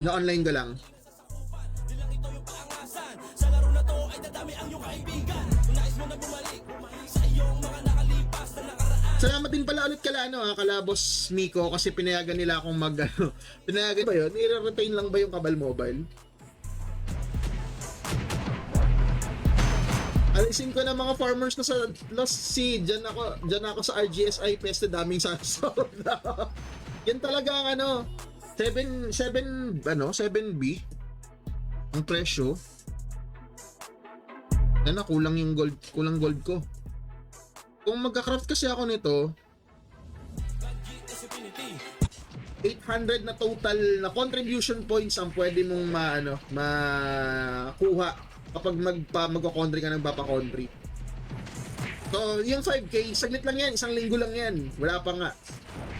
Na-online ko lang. Salamat din pala ulit kala Boss Miko kasi pinayagan nila akong pinayagan ba yun? I-retain lang ba yung Kabal Mobile? Alisin ko na mga farmers ko sa Lost Sea. Diyan ako sa RGSI Peste, daming sasod. Yan talaga ang 7B ang presyo. Yan na, kulang gold ko. Kung magka-craft kasi ako nito, 800 na total na contribution points ang pwede mong makuha kapag magko-country ka ng Bapa-country. So, yung 5K, saglit lang yan, isang linggo lang yan. Wala pa nga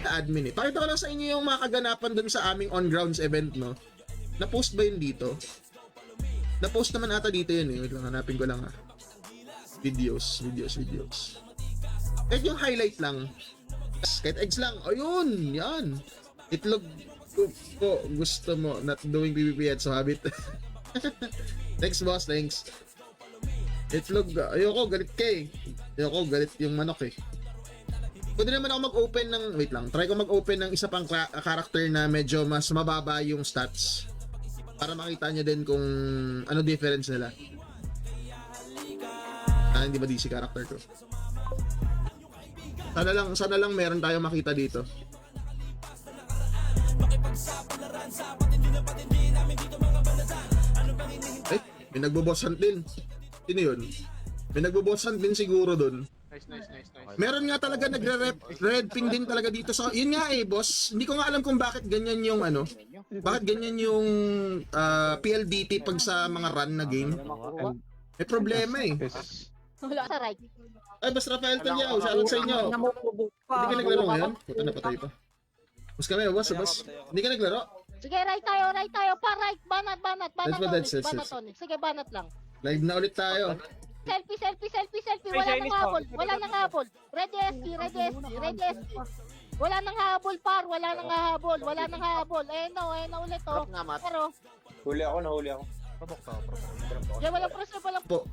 admin eh. Pakita ko lang sa inyo yung mga kaganapan dun sa aming on-grounds event, no? Na-post ba yun dito? Na-post naman ata dito yun eh. Wait lang, hanapin ko lang Videos. Kahit yung highlight lang. Kahit eggs lang. Ayun! Yan! Itlog ko gusto mo. Not doing PvP yet, so habit. Thanks, boss. Thanks. Itlog. Ayoko, galit ka eh. Ayoko, galit yung manok eh. Pwede naman ako mag-open ng... Wait lang. Try ko mag-open ng isa pang character na medyo mas mababa yung stats. Para makita nyo din kung ano difference nila. Hindi ba DC character ko? Sana lang meron tayo makita dito. Eh, may nagbo-boss hunt din. Sino yun? May nagbo-boss hunt din siguro dun. Nice. Meron nga talaga red ping din talaga dito. So, yun nga eh, boss. Hindi ko nga alam kung bakit ganyan yung bakit ganyan yung PLDT pag sa mga run na game. May problema eh. Wala sa right. Ay, Boss Rafael Talyao, shoutout sa inyo. Hindi ka naglaro ngayon? Puta na, patay pa. Boss kami, boss. Hindi ka naglaro? Sige, right tayo. Pa right. Banat That's ulit. Sige, banat lang. Live na ulit tayo. Selfie. Wala nang habol. Ready ST. Wala nang habol, par. Wala nang habol. Eh no ulit oh. Pero Nahuli ako. yan, walang pressure, walang Po.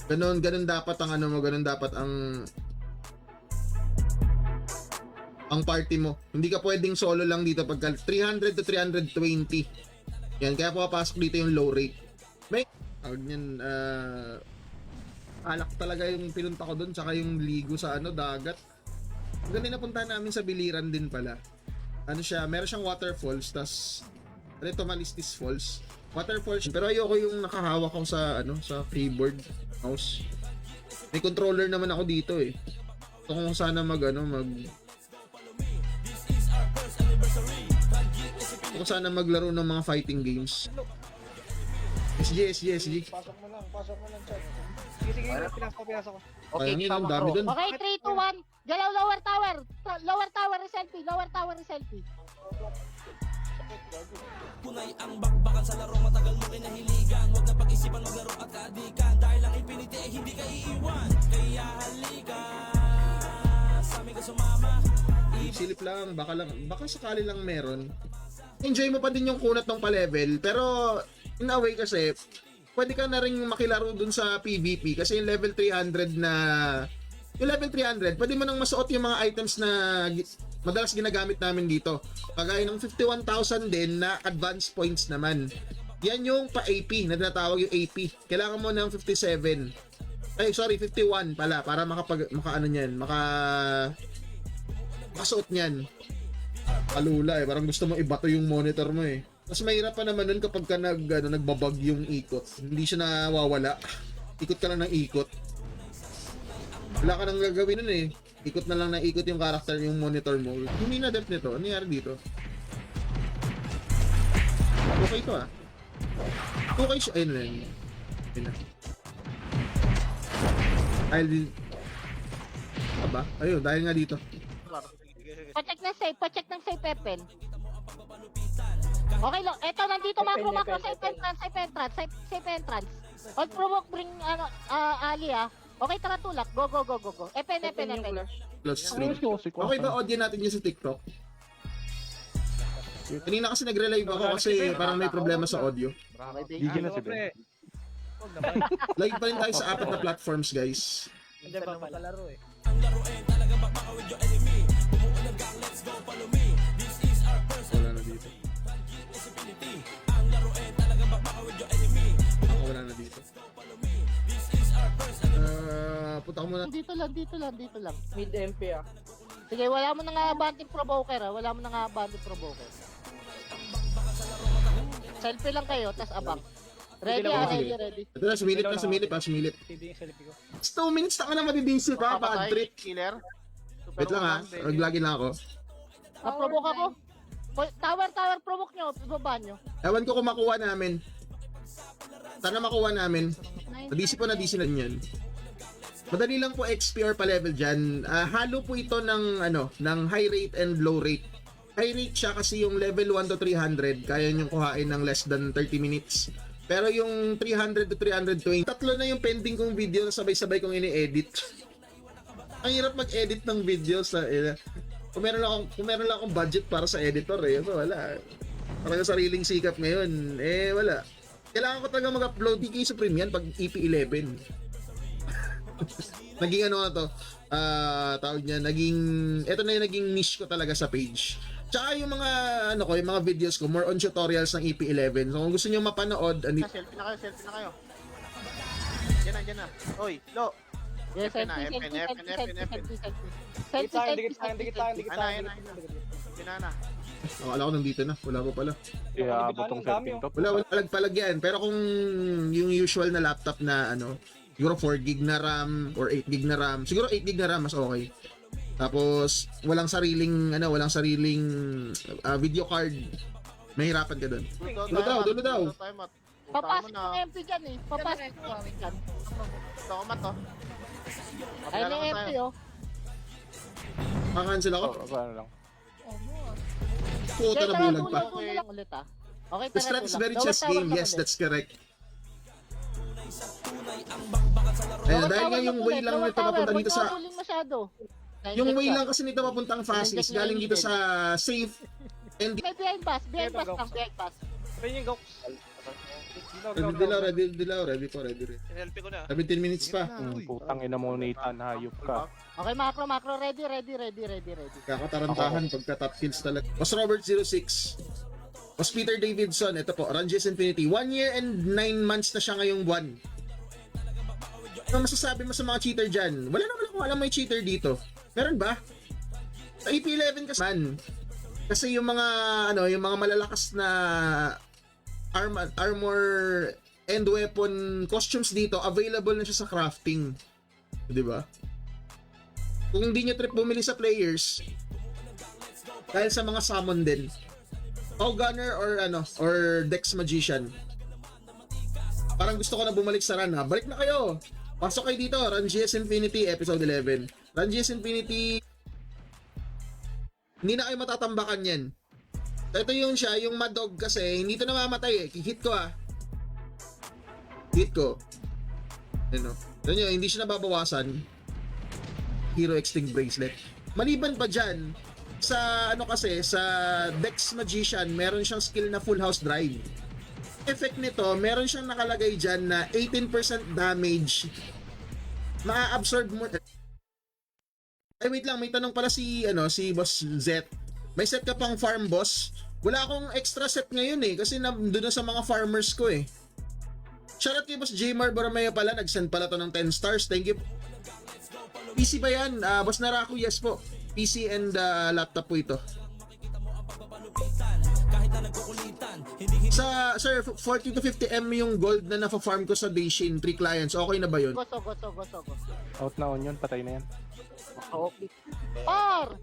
Ganun dapat ang ganun dapat ang party mo. Hindi ka pwedeng solo lang dito pagka 300 to 320. Yan, kaya papasok dito yung low rate. May niyan alak talaga yung pinunta ko doon, tsaka yung ligo sa dagat. Ganun napunta namin sa Biliran din pala. Meron siyang waterfalls, tas Malistis Falls. Waterfalls, pero ayoko yung nakahawak ko sa keyboard mouse. May controller naman ako dito eh. So kung sana kung sana maglaro ng mga fighting games. SG. Pasok mo lang, chat. Sige, pinasok ko. Okay, ang dami dun. Okay, 3, 2, 1. Galaw lower tower selfie. Punay ang bakbakan sa laro, matagal mo kinahiligan. Huwag na pag-isipan maglaro at kaadikan. Dahil ang infinity ay hindi ka iiwan. Kaya halika sa amin ka sumama. Silip lang, baka sakali lang meron. Enjoy mo pa din yung kunat ng pa-level, pero in a way kasi pwede ka na rin makilaro dun sa PvP kasi yung level 300 pwede mo nang masuot yung mga items na madalas ginagamit namin dito. Kagaya ng 51,000 din na advance points naman. Yan yung pa-AP, na tinatawag yung AP. Kailangan mo ng 51 pala para makasuot niyan. Kalula eh, parang gusto mo ibato yung monitor mo eh. Mas mahirap pa naman nun kapag ka nagbabag yung ikot. Hindi siya nawawala. Ikot ka lang ng ikot. Wala ka nang gagawin nun eh. Ikot na lang na ikot yung character, yung monitor mo. Hindi na depth nito. Ano nangyari dito? Okay to ah. Okay siya. Ayun na yun. Ayun na. Ayun, dahil nga dito. Pacheck ng safe weapon. Okay lang. Eto, nandito macro safe entrance. All provoke bring Ali ah. Okay, tara tulak. Go. Epen. Plus stream. Okay ba audio natin yun sa TikTok? Kanina kasi nagre-live ako kasi parang may problema sa audio. GG na si Ben. Huwag naman. Live pa rin tayo sa apat na platforms, guys. Hindi ba palaro eh. Wala na dito. Wala na dito. Punta ko muna. Dito lang. Mid MP ah. Sige, wala mo na nga abanting provoker ha. Wala mo na nga abanting provoker. Selfie lang kayo, tas abang. Ready ha, ready. Ito na, sumilip. TV yung selfie ko. 2 minutes na ka na matidisi pa, bad trip. Killer. Wait lang ha, maglagi lang ako. Na-provoke ako. Tower, provoke nyo. Ibaba nyo. Ewan ko kung makuha namin. Sana makuha namin. Na-DC na yan. Madali lang po XP or pa-level dyan. Halo po ito ng, ng high rate and low rate. High rate siya kasi yung level 1 to 300, kaya nyo kuhain ng less than 30 minutes. Pero yung 300 to 320, tatlo na yung pending kong video na sabay-sabay kong ini-edit. Ang hirap mag-edit ng video sa... kung meron lang akong budget para sa editor so wala. Parang sariling sikap ngayon, wala. Kailangan ko talaga mag-upload DK Supreme yan pag EP11. Naging na to, tawag niya, eto na yung naging niche ko talaga sa page. Tsaka yung mga, yung mga videos ko, more on tutorials ng EP11. So kung gusto niyo mapanood, Selfie na kayo. Diyan na. Oy, Lo. Yes, FN. Dikit sa akin. Ginana. akala ko nandito na, wala pa pala. Kaya abot tong setting to. Wala, palag-palag yan. Pero kung yung usual na laptop na siguro 4 gig na RAM or 8 gig na RAM, siguro 8 gig na RAM mas okay. Tapos walang sariling video card. Mahirapan ka doon. Dulo daw. Papasok ng MP dyan eh. Papasok ng MP dyan. Ito ko mat to. Ay ng MP oh. Makacancel ako. Paano lang. Puta na bulag pa. Tuloy lang ulit ah. Okay, The strat is very chess game. Yes, that's correct. Ayun, dahil nga yung way lang nito papunta dito sa... Yung way lang kasi nito papuntang fast is galing dito sa safe and... May behind pass lang, behind pass. Sabi niyo, Gox. Ready po. Selfie ko na. 17 minutes pa. Putang ina mo, Nathan, hayop ka. Okay, macro, ready. Kakatarantahan pagka top kills talaga. Was Robert 06. Was Peter Davidson. Ito po, Ranges Infinity. 1 year and 9 months na siya ngayong buwan. Ano masasabi mo sa mga cheater dyan? Wala naman akong alam may cheater dito. Meron ba? Sa EP11 kasi man. Kasi yung mga malalakas na armor and weapon costumes dito, available na siya sa crafting. 'Di ba? Kung hindi niyo trip bumili sa players, dahil sa mga summon din. Gunner or Dex Magician. Parang gusto ko na bumalik sa run ha. Balik na kayo. Pasok kayo dito, Run GS Infinity episode 11. Run GS Infinity, hindi na kayo matatambakan yan. Ito yung Madog kasi, hindi ito namamatay eh. Hit ko Hit ko. Hindi siya nababawasan. Hero Extinct Bracelet. Maliban pa dyan, sa sa Dex Magician, meron siyang skill na Full House Drive. Effect nito, meron siyang nakalagay dyan na 18% damage ma-absorb mo. Ay wait lang, may tanong pala si Boss Z. May set ka pang farm boss? Wala akong extra set ngayon eh kasi nandun na sa mga farmers ko eh. Shoutout kay Boss Jmar Borromeo pala, nag-send pala to ng 10 stars. Thank you. PC ba yan? Boss Naraku, yes po. PC and laptop po ito. Sa sir, 40 to 50 M yung gold na nafa-farm ko sa Daishin 3 clients. Okay na ba yun? Goso. Out na on yun, patay na yan. Okay. Par!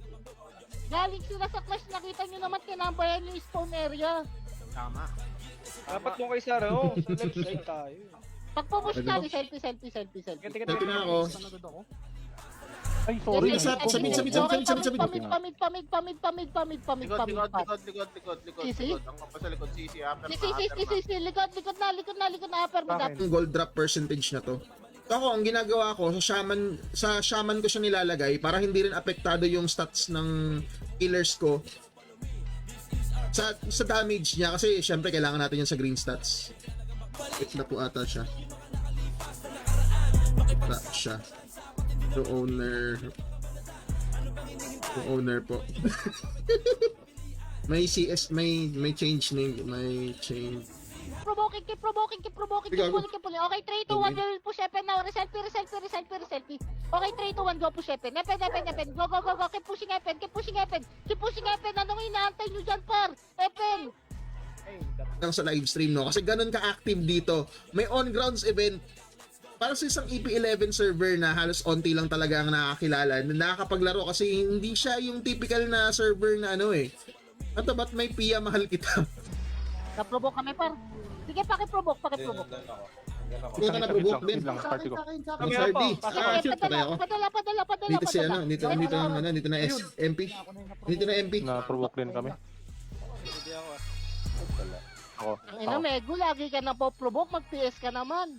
Galing sila sa clash, nakita nyo naman kinambayan yung stone area. Tama. Apat yung kay Sarah, oh. Sa left side tayo. Pagpupush ka, selfie. Tingnan Ito na ako. Ay, sorry. Sabit. Likod. Ang kapal sa likod, CC, upper Likod na, upper mo. Yung gold drop percentage na to. Ako, ang ginagawa ko, sa shaman ko siya nilalagay para hindi rin apektado yung stats ng killers ko. Sa damage niya, kasi syempre kailangan natin yan sa green stats. Wait na po ata siya. Ata siya. To owner po. May CS, may change name, may change. Keep provoking, keep Sige, pulling. Okay, 3, 2, 1, will push weapon now. Reselfie. Okay, 3, 2, 1, go push weapon. Epen. Go. Keep pushing weapon. Anong inaantay nyo dyan, par? Epen. Lang sa live stream, no? Kasi ganun ka-active dito. May on-grounds event. Para sa isang EP11 server na halos onti lang talaga ang nakakilala, na nakakapaglaro kasi hindi siya yung typical na server na ano eh. At ba't may piya mahal kita? Na-provoke kami, par. Sige, pakiprovoke. Puta na provoke din. Lang, party ko. Ang Sardi. Shoot, patay ako. Padala. Dito si ano, dito na MP. Dito na MP. Na-provoke din kami. Ako. Ang ina, Mego, lagi ka na po-provoke, mag-PS ka naman.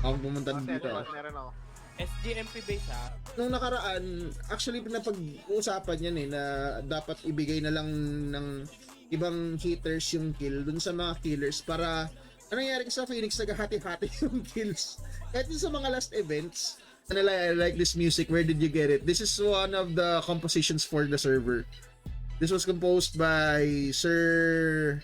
Ako pumunta dito. Meron ako. SGMP base ha. Nung nakaraan, actually napag-uusapan yan eh, na dapat ibigay na lang ng ibang hitters yung kill dun sa mga killers para ano nangyari sa Phoenix, naghahati-hati yung kills. Kahit dun sa mga last events, I like this music, where did you get it? This is one of the compositions for the server. This was composed by Sir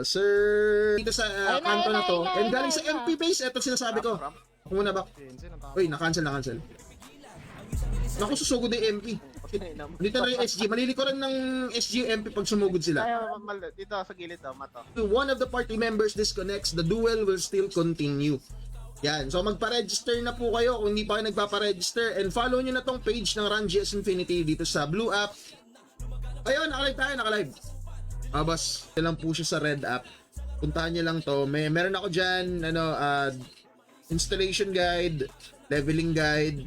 Sir dito sa kanto na to, and galing sa MP base, eto sinasabi ko. Ako muna ba? Uy, na-cancel. Naku, susugod yung MP. Dito na yung SG. Malilikuran ng SG yung MP pag sumugod sila. Dito sa gilid daw, mato. If one of the party members disconnects, the duel will still continue. Yan. So magpa-register na po kayo kung hindi pa kayo nagpapa-register, and follow nyo na tong page ng RunGS Infinity dito sa Blue App. Ayun, nakalive. Boss, lang po siya sa Red App. Puntahan niyo lang to. Meron ako dyan, installation guide, leveling guide,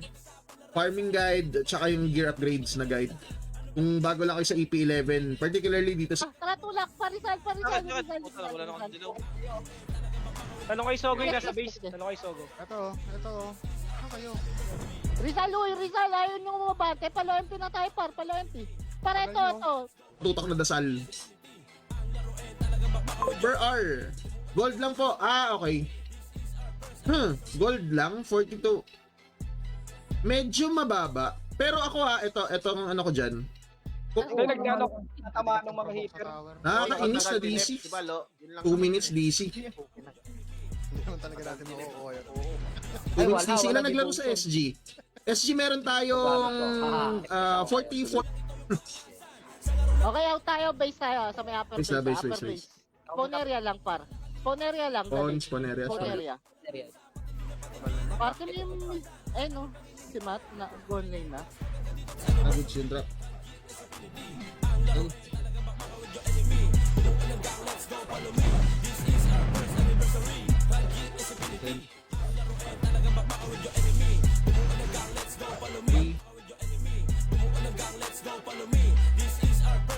farming guide, tsaka yung gear upgrades na guide. Kung bago lang kayo sa EP11, particularly dito sa... Tara, tulak, parisal. Wala na akong dilaw. Tanong kay Sogo yung nasa base. Ito. Ano kayo? Rizal, ayaw nyo umabante. Palo MP na tayo, par. Para ito. Tutak na dasal. Per hour. Gold lang po. Okay. Gold lang, 42. Medyo mababa. Pero ako ito ang ano ko dyan. Natama ng mga hitter. Nakakainis na DC. 2 minutes DC. Hindi naman talaga natin makukuha. 2 minutes DC. Ilan naglaro sa SG? SG meron tayong 44. Okay, out tayo, base tayo. Sa may upper base. Spawn area lang, par. Spawn area. Spawn area. Parte mo yung... no? Si Matt, na gone lane na. Good yun, drop.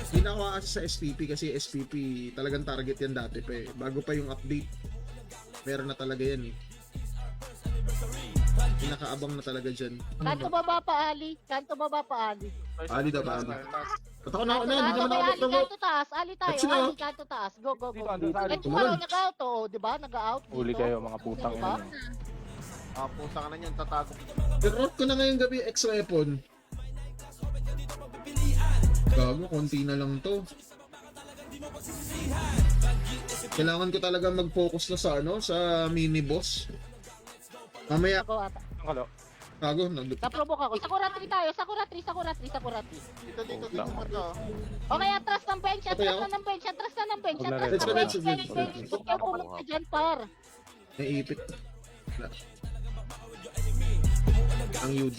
Hindi na ako kasi sa SPP kasi SPP talagang target yan dati pa eh. Bago pa yung update, meron na talaga yan eh. Pinakaabang na talaga dyan. Kanto baba pa, Ali. Ali daw pa, Ali. Ba't ako na, hindi naman ako Ali, promote. kanto taas. Ali tayo, That's Ali, kanto taas. Go. Ito Tumalon. nag-out, diba? Nag-out. Uli kayo, mga putang Diba? ina. Pusa ka na niyan, tatago. I-rot ko na ngayong gabi yung X-Weapon. Gago, konti na lang to. Kailangan ko talaga mag-focus na sa mini boss. Mamaya, Go ata. Ang kalo. gago, Na-provoke ako. Sakura 3 tayo. Sakura 3. Dito, mato. Okay, atras ng bench. Okay, ako. Atras na ng bench. Let's go. Ba't kayo pumunta dyan, par? naiipit. Wala. Ang UD.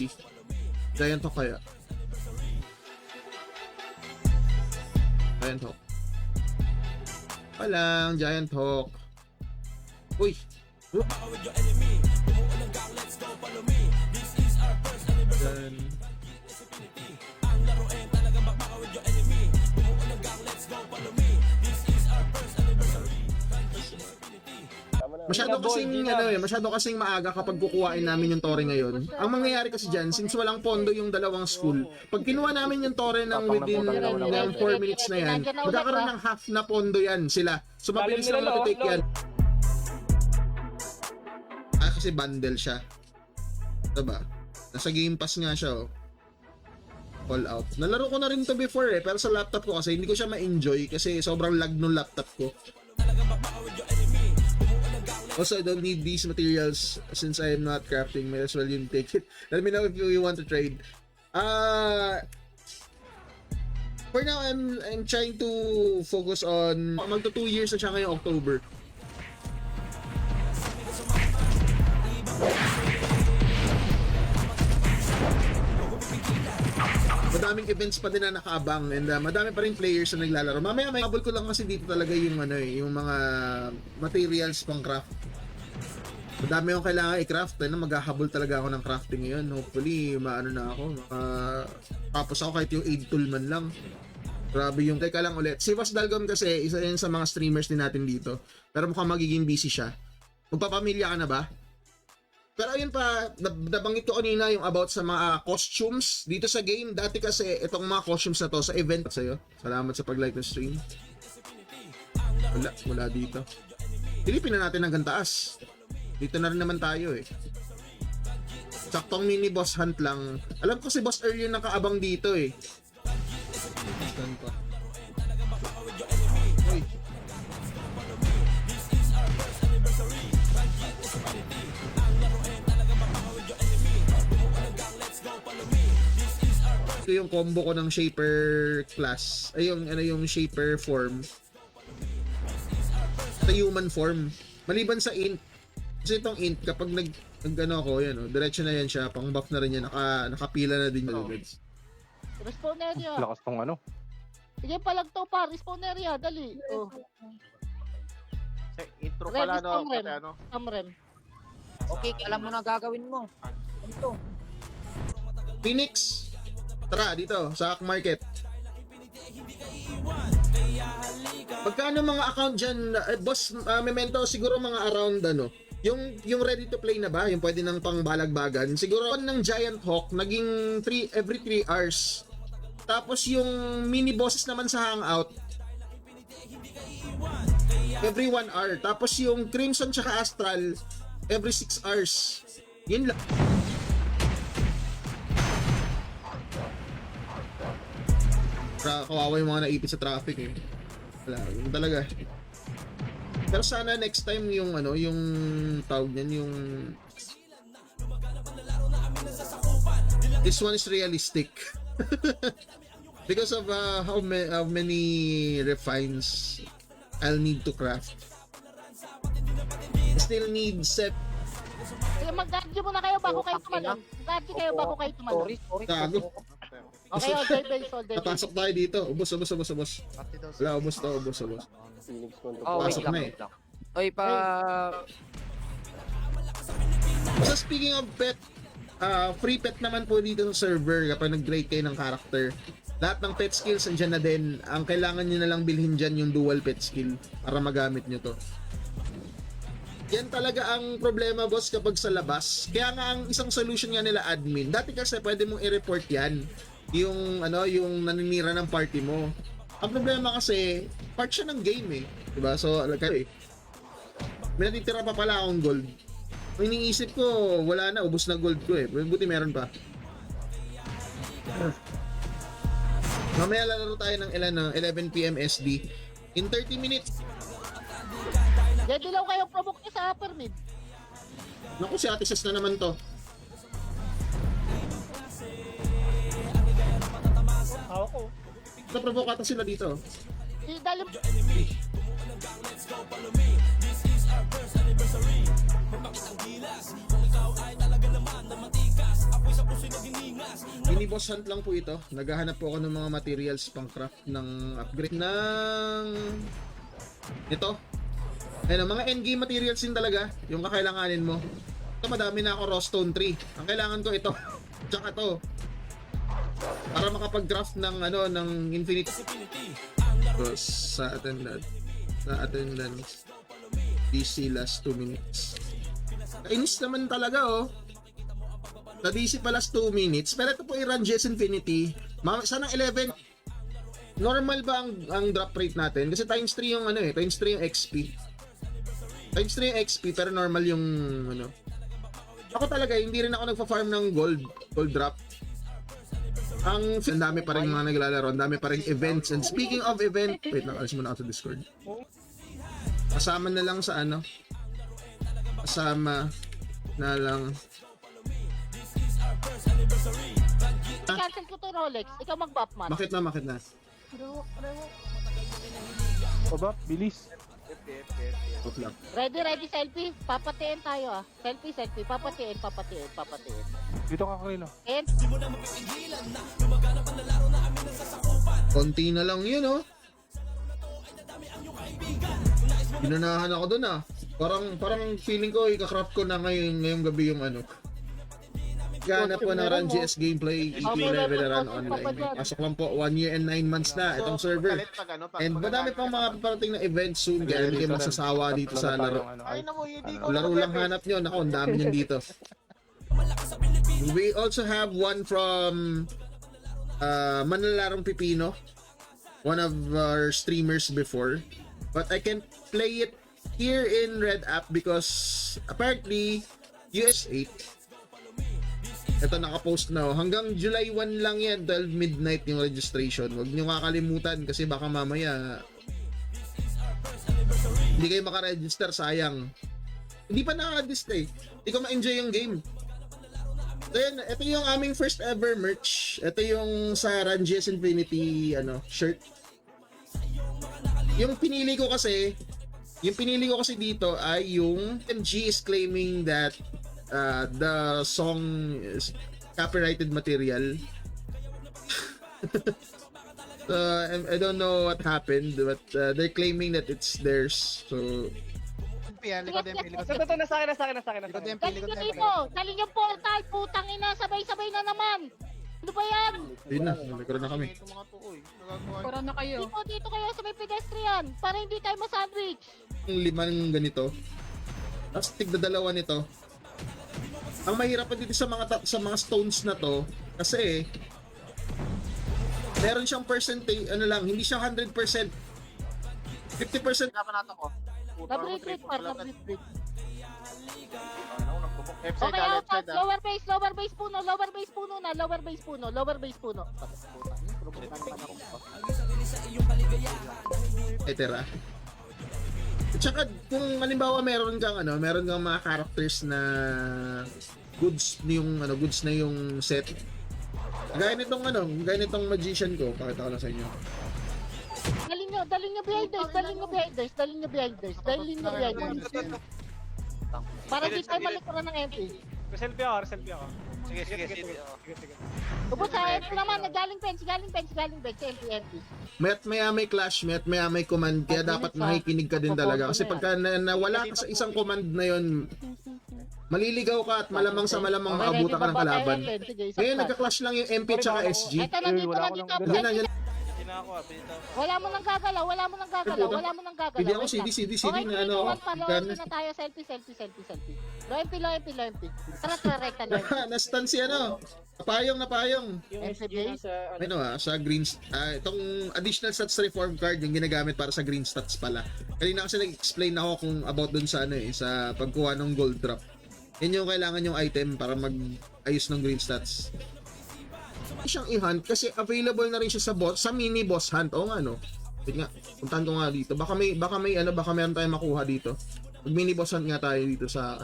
Giant Hawk kaya? Giant Hawk. Walang Giant Hawk. Uy! Yan. masyado kasing maaga kapag kukuhain namin yung tore ngayon. Ang mangyayari kasi dyan, since walang pondo yung dalawang school, pag kinuha namin yung tore ng within ng 4 minutes na yan, magkakaroon ng half na pondo yan sila. So mabilis lang matitake yan. Kasi bundle siya. Diba? Nasa Game Pass nga siya, oh. All out. Nalaro ko na rin to before pero sa laptop ko kasi hindi ko siya ma-enjoy kasi sobrang lag nung laptop ko. Also, I don't need these materials since I am not crafting. Might as well you take it. Let me know if you want to trade. For now, I'm trying to focus on magto 2 years na siya ngayong October. Madaming events pa din na nakaabang and madami pa rin players na naglalaro. Mamaya may habol ko lang kasi dito talaga yung yung mga materials pang craft. Madami yung kailangan i-craft na maghahabol talaga ako ng crafting ngayon. Hopefully maano na ako. Tapos ako kahit yung aid tool man lang. Grabe yung teka lang ulit. Si Boss Dalgom kasi isa yan sa mga streamers din natin dito. Pero mukhang magiging busy siya. Magpapamilya ka na ba? Pero ayun pa, nabanggit ko kanina yung about sa mga costumes dito sa game. Dati kasi itong mga costumes na to sa event sa'yo. Salamat sa pag-like ng stream. Wala dito. Pilipin na natin hanggang taas. Dito na rin naman tayo eh. Saktong mini boss hunt lang. Alam ko si Boss Earl yung nakaabang dito eh. Saan pa? Uy. Ito yung combo ko ng Shaper class. Ay yung Shaper form. Sa human form. Maliban sa int. Kasi itong int kapag nag-ano ako yan, diretso na yan siya, pang buff na rin yan, nakapila na din yung guys. Respawn area. Lakas tong ano. Sige palag to pa, respawn area, dali. Oh. Intro Ready, pala no, Samrem. pati ano. Samrem. Okay, alam mo na gagawin mo. Ito. Phoenix, tara dito sa Hack Market. Pagkano mga account dyan, boss, Memento, siguro mga around ano, yung ready to play na ba, yung pwede ng pangbalagbagan, siguro ng Giant Hawk, naging every 3 hours. Tapos yung mini bosses naman sa Hangout, every 1 hour. Tapos yung Crimson tsaka Astral, every 6 hours. Yun lang. Kawawa yung mga naipit sa traffic eh. Wala, yun talaga. Pero sana next time yung yung tawag niyan, yung this one is realistic. Because of how many refines I'll need to craft. Still need set. Sige, mag-gadget muna kayo bago kayo tumalon. Mag-gadget kayo bago kayo tumalon. Sorry. Gago. Okay, all day base, all day base. Napasok tayo dito. Ubos. Wala, ubos. Oh, wait Pasok lang, na eh. wait lang. Oy, So speaking of pet, free pet naman po dito sa server kapag nag-grade kayo ng character. Lahat ng pet skills andyan na din. Ang kailangan nyo na lang bilhin dyan yung dual pet skill para magamit nyo to. Yan talaga ang problema, boss, kapag sa labas. Kaya nga ang isang solution nga nila admin. Dati kasi pwede mong i-report yan. Yung yung naninira ng party mo. Ang problema kasi part siya ng game eh. Diba? So, may natitira pa pala akong gold. Ang iniisip ko, wala na, ubos na gold ko eh. Buti meron pa. Mamaya lalaro tayo ng 11 PM SD. In 30 minutes. Ready lang kayo provoke niyo sa upper mid. Naku, si Ate Ses na naman to. Ako. Naprovoke ata sila dito. Si Dalim. Mini boss hunt lang po ito. Naghahanap po ako ng mga materials pang craft ng upgrade ng ito. Ayun, mga endgame materials din talaga yung kakailanganin mo. Ito, madami na ako raw stone tree. Ang kailangan ko ito. Tsaka to. Para makapag-craft ng ng infinite. So, sa attendance. DC last 2 minutes. Kainis naman talaga oh. Na DC pa last 2 minutes. Pero ito po i-run Jess Infinity. Sana 11. Normal ba ang drop rate natin? Kasi times 3 yung ano eh. Times 3 yung XP. Times 3 yung XP pero normal yung ano. Ako talaga, hindi rin ako nagpa-farm ng gold drop. Ang dami pa rin mga naglalaro, ang dami pa rin events. And speaking of event, wait lang, alis muna ako sa Discord. Kasama na lang sa ano? Kasama na lang. I-cancel ko to Rolex. Ikaw mag-buff man. Bakit na? Baba, bilis. Off lang. Ready, selfie. Papatiin tayo ah. Selfie. Papatiin. Dito ka kanino. And, Konti na lang yun oh. Ginunahan ako dun ah. Parang feeling ko ika-craft ko na ngayong gabi yung ano. Gana po ng Run GS gameplay 18 level na run online. Pasok lang po 1 year and 9 months na itong server. Galit pag ano, pag And madami pang mga paparating na events soon. Kaya hindi kayo masasawa dito sa laro. Ay na mo, hindi ko Laro lang hanap nyo. Naku, ang dami nyo dito. We also have one from Manalarong Pipino. One of our streamers before. But I can't play it here in Red App because apparently US 8. Ito nakapost na oh. Hanggang July 1 lang yan, 12 midnight yung registration. Huwag nyo kakalimutan kasi baka mamaya hindi kayo makaregister, sayang. Hindi pa nakaka-display. Hindi ko ma-enjoy yung game. So yan, ito yung aming first ever merch. Ito yung sa Run GS Infinity shirt. Yung pinili ko kasi dito ay yung MG is claiming that the song is copyrighted material. So, I don't know what happened, but they're claiming that it's theirs. So, likod MP. Ito, nasa akin. Likod MP. dali nyo dito. Dali nyo portal. Putang ina. Sabay-sabay na naman. Ano ba yan? yun na, nagkaroon na kami. Ito mga to, oy. Nagagawa. Para na kayo. Dito kayo sa may pedestrian. Para hindi tayo masandwich. Yung 5 ganito. Tapos tigda 2 nito. Ang mahirap pa dito sa mga stones na to kasi meron siyang percentage, hindi siya 100%. 50%. Dapat nato ko. Double-click par. Double-click. F-side Okay, ah, out. left side ah. Lower base puno. Etera. At saka kung halimbawa meron kang mga characters na goods na yung set. Gaya nitong magician ko, pakita ko lang sa inyo. Dalhin nyo behind this. Para di tayo malikuran ng MP. Selfie ako. Sige. Ubus sa MP naman, galing bench, MP. Maya may clash, maya may command, kaya dapat makikinig ka din talaga. Kasi pagka nawala ka sa isang command na yon, maliligaw ka at malamang sa malamang maabutan ka ng kalaban. Ngayon nagka-clash lang yung MP tsaka SG. Ito, nandito. Yan. Hindi na ako, pinito. Wala mo nang gagalaw. Hindi ako CD Okay, na ano. Low na tayo. Selfie. Low MP. Tara, rekta na. Nastan si napayong. MCB? Sa green, itong additional stats reform card yung ginagamit para sa green stats pala. Kanina kasi nag-explain ako kung about dun sa sa pagkuha ng gold drop. Yan yung kailangan yung item para mag-ayos ng green stats. Siyang i-hunt kasi available na rin siya sa mini boss hunt. O nga wait nga, puntahan ko nga dito. Baka meron tayong makuha dito. Mag mini boss hunt nga tayo dito sa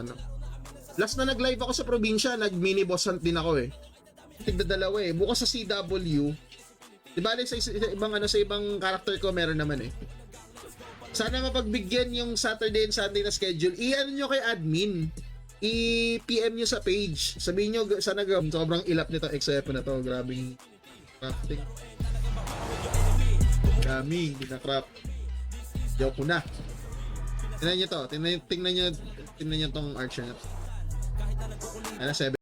Last na nag-live ako sa probinsya, nag mini boss hunt din ako eh. Tigda 2 eh. Bukas sa CW. Diba sa ibang character ko meron naman eh. Sana mapagbigyan yung Saturday and Sunday na schedule. I-ano nyo kay admin. I-PM nyo sa page. Sabihin nyo, sana sobrang ilap nito XF na to. Grabing crafting. Dami, hindi na craft. Joke ko na. Tingnan nyo to. Tingnan nyo tong archer na to. 7.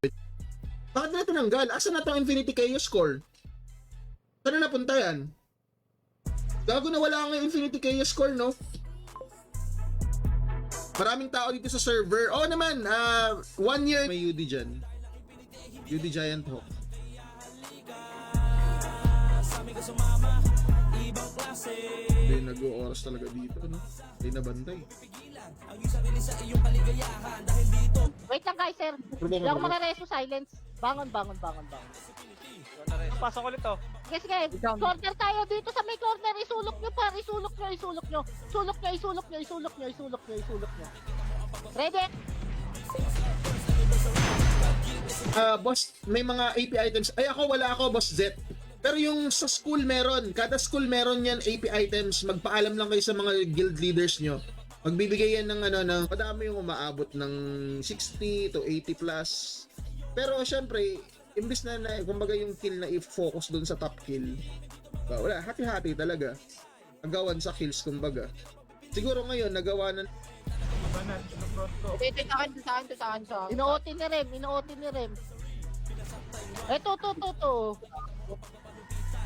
Bakit na tinanggal? Asa na tong Infinity Chaos Core? Saan na napunta yan? Gago na wala nga Infinity Chaos Core, no? Maraming tao dito sa server. Oo naman, 1 year may UD dyan. UD Giant Hawk. Hindi nag-o-oras talaga dito, no? Hindi nabantay. Wait lang guys, sir. Provoke Hindi ako mo. makareso silence. Bangon. Pasok ulit to. Sige, sige. Corner tayo dito sa may corner. Isulok nyo par. Isulok nyo. Isulok nyo. Ready? Boss, may mga AP items. Ay ako, wala ako, Boss Z. Pero yung sa school meron. Kada school meron yan AP items. Magpaalam lang kayo sa mga guild leaders nyo. Magbibigay yan ng madami yung umaabot ng 60 to 80 plus. Pero syempre, imbis na kumbaga yung kill na i-focus dun sa top kill. Wala, hati-hati talaga. Nagawan sa kills kumbaga. Siguro ngayon, nagawa na Ito sa akin. Ino-OT ni Rem. Eto, to.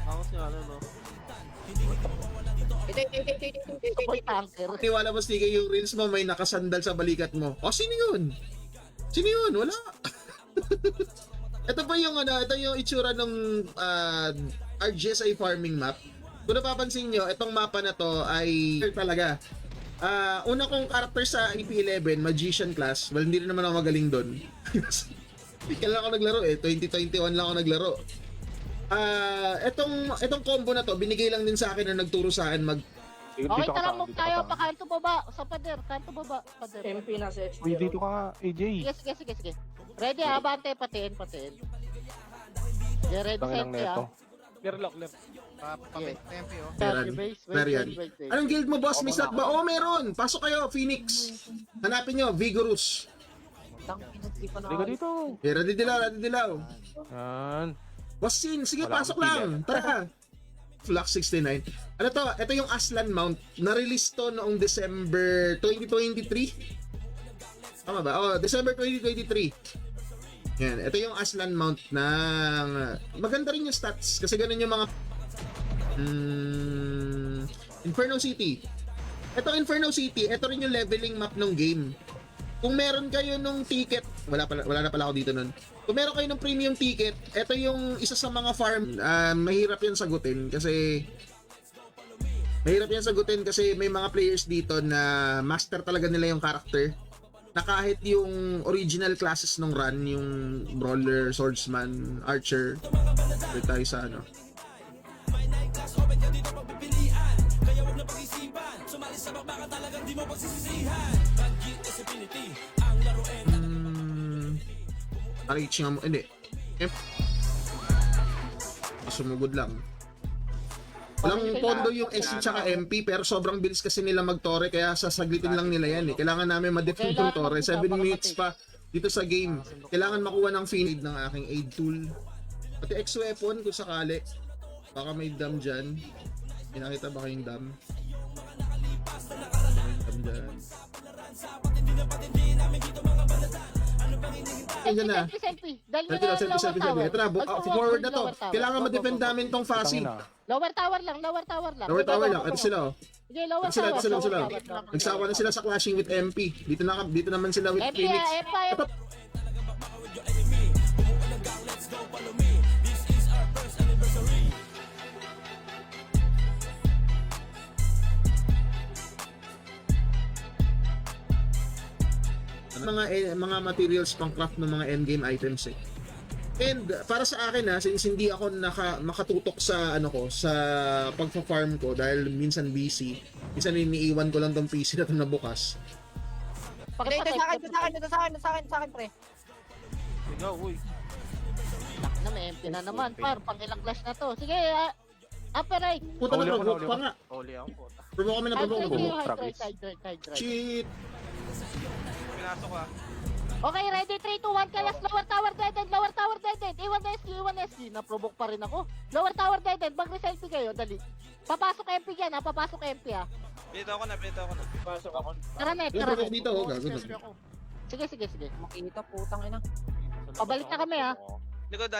Angos nga ano, no? Boy tanker. Niwala mo, Stige, yung reels mo may nakasandal sa balikat mo. O, sino yun? Wala. Ito pa yung ito yung itsura ng RGSI farming map. Kung napapansin nyo, itong mapa na to ay talaga. Una kong character sa EP11, Magician class. Well, hindi rin naman ako magaling doon. Kailan ako naglaro 2021 lang ako naglaro. Etong combo na to, binigay lang din sa akin na nagturo sa akin mag Okay, tara, move tayo. Pakanto baba. Sa pader. Kanto baba. Pader. MP na sa Uy, dito ka nga, AJ. Sige. Ready ha, bante, patiin. Yeah, ready, Tanginang set neto. ha. Clear lock. MP, oh. Meron. Anong guild mo, boss? Misat ba? Oh, meron. Pasok kayo, Phoenix. Hanapin nyo, Vigorous. Dito dito. Ready dilaw. Yan. Boss Sin, sige, Wala pasok akong lang. Tara. Flux 69. Ano to? Ito yung Aslan Mount. Na-release to noong December 2023. Tama ba? Oh, December 2023. Yan. Ito yung Aslan Mount ng... Maganda rin yung stats. Kasi ganun yung mga... Inferno City. Ito Inferno City. Ito rin yung leveling map ng game. Kung meron kayo nung ticket... Wala na pala ako dito nun. Kung meron kayo ng premium ticket, ito yung isa sa mga farm, mahirap yan sagutin kasi may mga players dito na master talaga nila yung character na kahit yung original classes ng run, yung brawler, swordsman, archer, dito tayo sa reach nga mo, hindi. Sumugod lang. Walang pondo yung SC tsaka MP pero sobrang bilis kasi nila mag-tore kaya sasaglitin lang nila yan eh. Kailangan namin ma-defend yung tore. 7 minutes pa dito sa game. Kailangan makuha ng feed ng aking aid tool. Pati X-weapon kung sakali. Baka may dam dyan. Pinakita ba kayong dam? May dam dyan. Selfie. Dahil nyo na Selfie. Ito na, forward na to. Kailangan ma-defend namin tong Fasi. Lower tower lang. Lower tower lang. Ito sila oh. Sige, lower Ito sila. tower. Nagsawa na sila sa clashing with MP. Dito naman sila with MP, Phoenix. Ito. Mga materials pang craft ng mga endgame items eh. And para sa akin since hindi ako makatutok sa sa pagfa-farm ko dahil minsan busy, minsan iniiwan ko lang tong PC na ito na bukas. Ito sa akin, pre. Ikaw, uy. Na may MP na naman, par. Pang ilang clash na to. Sige, upper right. Puta na provoke pa nga. Huli ako, puta. Provoke kami na provoke. Hide right. Shit. Pinasok ka. Okay, ready, 3, 2, 1, kalas, lower tower dead, iwan SG, na-provoke pa rin ako. Lower tower dead, mag-reselfie kayo, dali. Papasok MP yan, papasok MP Pito ako na. Pasok ako. Tara net, Provoke dito, gago. Sige. Makita, putang ina. Pabalik na kami Likod.